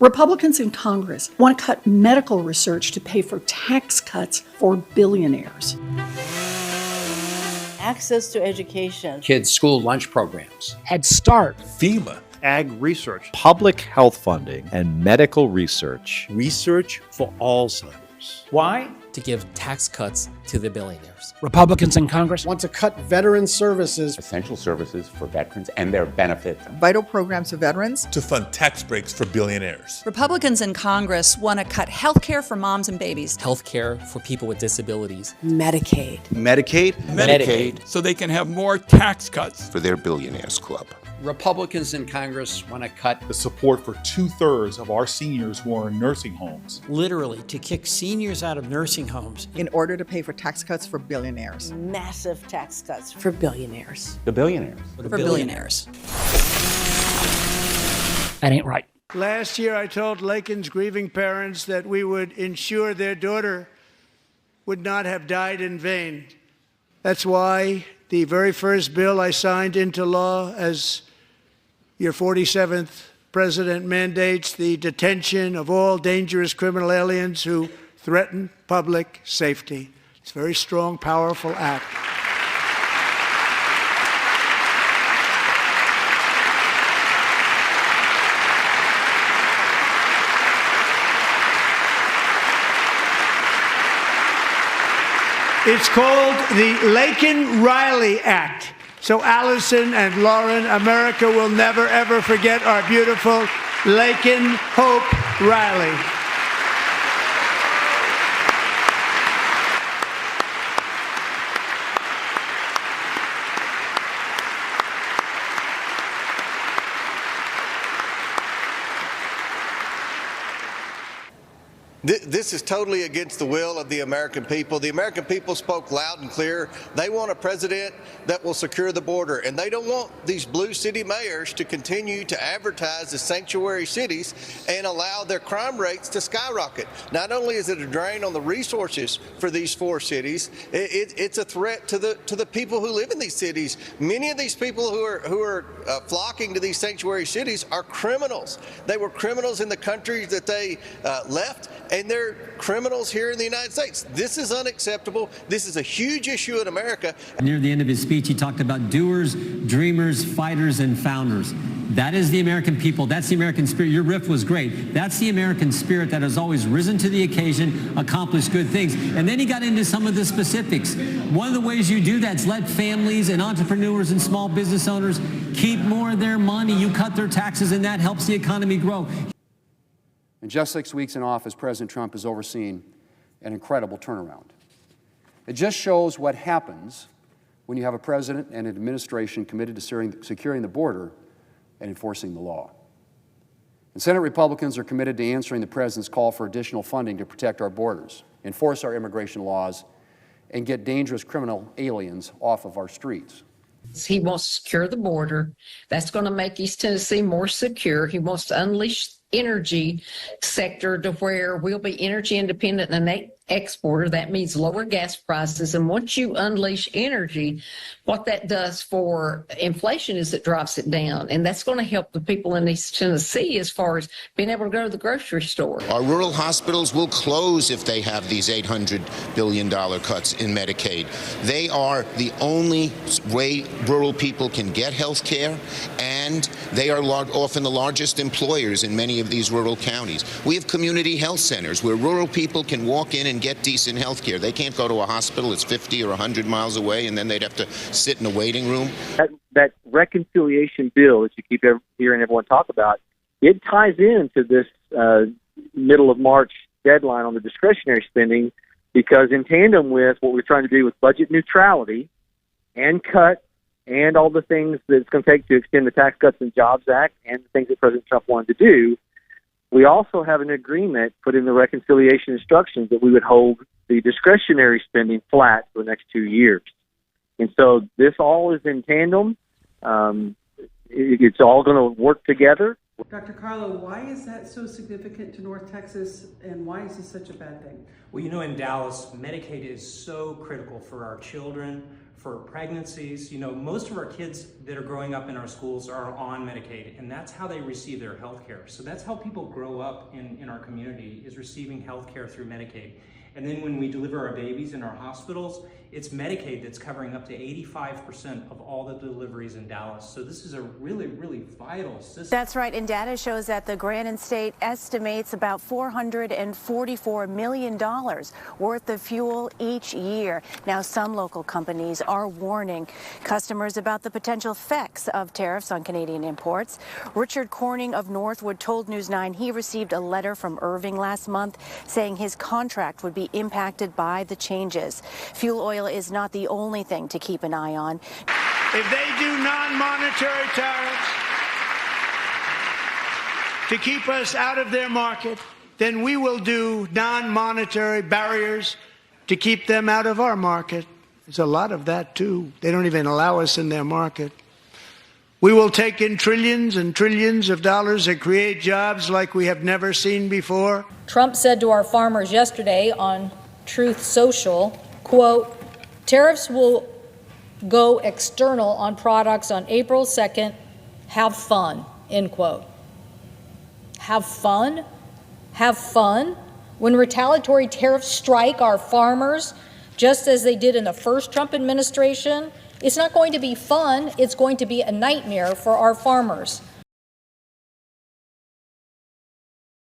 Republicans in Congress want to cut medical research to pay for tax cuts for billionaires. Access to education. Kids' school lunch programs. Head Start. FEMA. Ag research. Public health funding and medical research. Research for Alzheimer's. Why? To give tax cuts to the billionaires. Republicans in Congress want to cut veteran services. Essential services for veterans and their benefits. Vital programs for veterans. To fund tax breaks for billionaires. Republicans in Congress want to cut health care for moms and babies. Health care for people with disabilities. Medicaid. Medicaid. So they can have more tax cuts. For their billionaires club. Republicans in Congress want to cut the support for 2/3 of our seniors who are in nursing homes. Literally, to kick seniors out of nursing homes. In order to pay for tax cuts for billionaires. Massive tax cuts for billionaires. The billionaires. For billionaires. That ain't right. Last year, I told Lakin's grieving parents that we would ensure their daughter would not have died in vain. That's why the very first bill I signed into law as your 47th president mandates the detention of all dangerous criminal aliens who threaten public safety. It's a very strong, powerful act. It's called the Lakin-Riley Act. So Allison and Lauren, America will never, ever forget our beautiful Lakin Hope Riley. This is totally against the will of the American people. The American people spoke loud and clear. They want a president that will secure the border, and they don't want these blue city mayors to continue to advertise as sanctuary cities and allow their crime rates to skyrocket. Not only is it a drain on the resources for these four cities, it's a threat to the people who live in these cities. Many of these people who are flocking to these sanctuary cities are criminals. They were criminals in the countries that they left, and they're criminals here in the United States. This is unacceptable. This is a huge issue in America. Near the end of his speech, he talked about doers, dreamers, fighters, and founders. That is the American people. That's the American spirit. Your riff was great. That's the American spirit that has always risen to the occasion, accomplished good things. And then he got into some of the specifics. One of the ways you do that is let families and entrepreneurs and small business owners keep more of their money. You cut their taxes, and that helps the economy grow. In just 6 weeks in office, President Trump has overseen an incredible turnaround. It just shows what happens when you have a president and an administration committed to securing the border and enforcing the law. And Senate Republicans are committed to answering the president's call for additional funding to protect our borders, enforce our immigration laws, and get dangerous criminal aliens off of our streets. He wants to secure the border. That's going to make East Tennessee more secure. He wants to unleash energy sector to where we'll be energy independent and an exporter. That means lower gas prices. And once you unleash energy, what that does for inflation is it drops it down. And that's going to help the people in East Tennessee as far as being able to go to the grocery store. Our rural hospitals will close if they have these $800 billion cuts in Medicaid. They are the only way rural people can get health care, and they are often the largest employers in many of these rural counties. We have community health centers where rural people can walk in and get decent health care. They can't go to a hospital that's 50 or 100 miles away, and then they'd have to sit in a waiting room. That reconciliation bill that you keep hearing everyone talk about, it ties into this middle of March deadline on the discretionary spending, because in tandem with what we're trying to do with budget neutrality and cut and all the things that it's going to take to extend the Tax Cuts and Jobs Act and the things that President Trump wanted to do, we also have an agreement put in the reconciliation instructions that we would hold the discretionary spending flat for the next 2 years. And so this all is in tandem. It's all going to work together. Dr. Carlo, why is that so significant to North Texas, and why is this such a bad thing? Well, you know, in Dallas, Medicaid is so critical for our children, for pregnancies. You know, most of our kids that are growing up in our schools are on Medicaid, and that's how they receive their health care. So that's how people grow up in our community, is receiving health care through Medicaid. And then when we deliver our babies in our hospitals, it's Medicaid that's covering up to 85% of all the deliveries in Dallas. So this is a really, really vital system. That's right, and data shows that the Granite State estimates about $444 million worth of fuel each year. Now, some local companies are warning customers about the potential effects of tariffs on Canadian imports. Richard Corning of Northwood told News 9 he received a letter from Irving last month saying his contract would be impacted by the changes. Fuel oil is not the only thing to keep an eye on. If they do non-monetary tariffs to keep us out of their market, then we will do non-monetary barriers to keep them out of our market. There's a lot of that, too. They don't even allow us in their market. We will take in trillions and trillions of dollars and create jobs like we have never seen before. Trump said to our farmers yesterday on Truth Social, quote, "Tariffs will go external on products on April 2nd. Have fun," end quote. Have fun? Have fun? When retaliatory tariffs strike our farmers, just as they did in the first Trump administration, it's not going to be fun. It's going to be a nightmare for our farmers.